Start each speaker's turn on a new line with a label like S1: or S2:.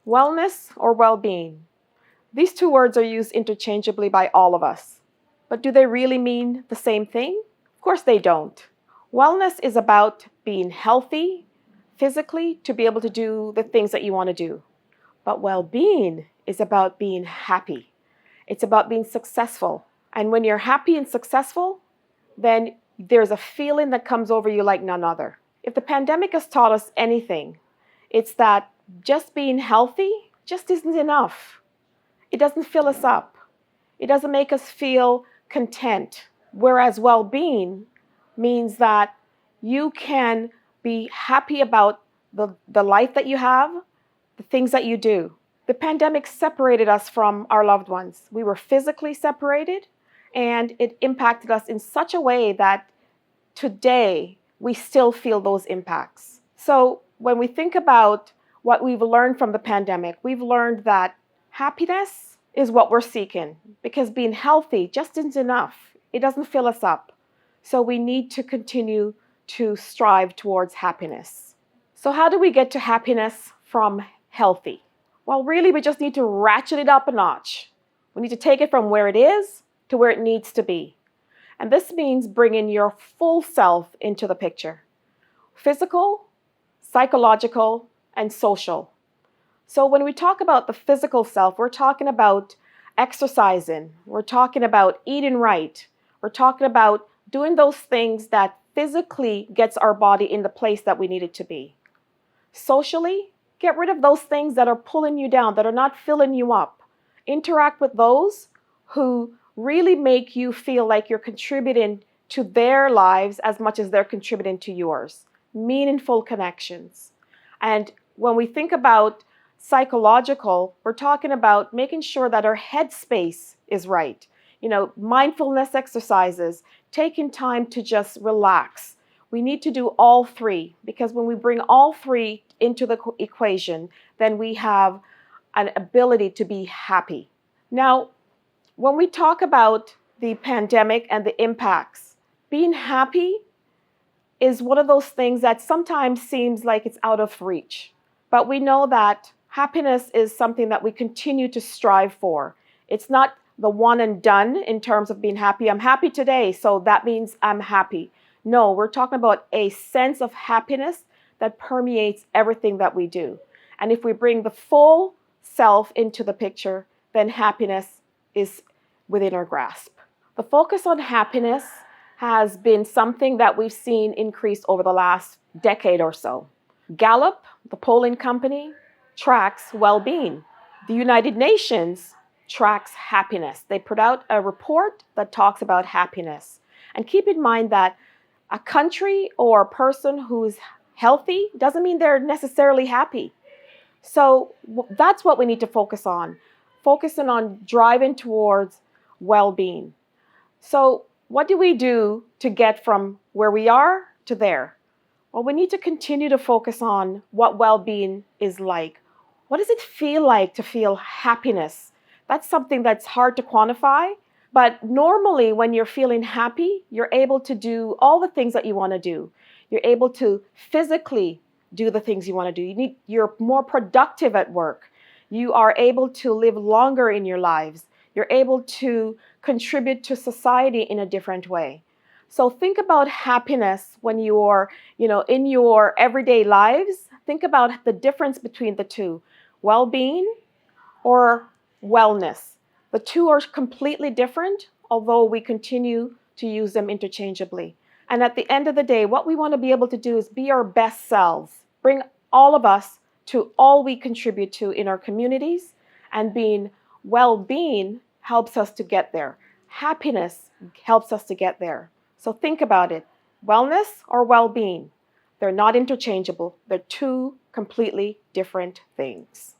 S1: Wellness or well-being. These two words are used interchangeably by all of us. But do they really mean the same thing? Of course they don't. Wellness is about being healthy physically to be able to do the things that you want to do. But well-being is about being happy. It's about being successful. And when you're happy and successful, then there's a feeling that comes over you like none other. If the pandemic has taught us anything, it's that just being healthy just isn't enough. It doesn't fill us up. It doesn't make us feel content. Whereas well-being means that you can be happy about the life that you have, the things that you do. The pandemic separated us from our loved ones. We were physically separated, and it impacted us in such a way that today we still feel those impacts. So when we think about what we've learned from the pandemic, we've learned that happiness is what we're seeking, because being healthy just isn't enough. It doesn't fill us up. So we need to continue to strive towards happiness. So how do we get to happiness from healthy? Well, really, we just need to ratchet it up a notch. We need to take it from where it is to where it needs to be. And this means bringing your full self into the picture. Physical, psychological, and social. So when we talk about the physical self, we're talking about exercising. We're talking about eating right. We're talking about doing those things that physically gets our body in the place that we need it to be. Socially, get rid of those things that are pulling you down, that are not filling you up. Interact with those who really make you feel like you're contributing to their lives as much as they're contributing to yours. Meaningful connections. And when we think about psychological, we're talking about making sure that our headspace is right. Mindfulness exercises, taking time to just relax. We need to do all three, because when we bring all three into the equation, then we have an ability to be happy. Now, when we talk about the pandemic and the impacts, being happy is one of those things that sometimes seems like it's out of reach. But we know that happiness is something that we continue to strive for. It's not the one and done in terms of being happy. I'm happy today, so that means I'm happy. No, we're talking about a sense of happiness that permeates everything that we do. And if we bring the full self into the picture, then happiness is within our grasp. The focus on happiness has been something that we've seen increase over the last decade or so. Gallup, the polling company, tracks well-being. The United Nations tracks happiness. They put out a report that talks about happiness. And keep in mind that a country or a person who's healthy doesn't mean they're necessarily happy. So that's what we need to focus on, focusing on driving towards well-being. So what do we do to get from where we are to there? Well, we need to continue to focus on what well-being is like. What does it feel like to feel happiness? That's something that's hard to quantify. But normally when you're feeling happy, you're able to do all the things that you want to do. You're able to physically do the things you want to do. You're more productive at work. You are able to live longer in your lives. You're able to contribute to society in a different way. So think about happiness when you're, in your everyday lives. Think about the difference between the two, well-being or wellness. The two are completely different, although we continue to use them interchangeably. And at the end of the day, what we want to be able to do is be our best selves, bring all of us to all we contribute to in our communities, and being well-being helps us to get there. Happiness helps us to get there. So think about it. Wellness or well-being? They're not interchangeable. They're two completely different things.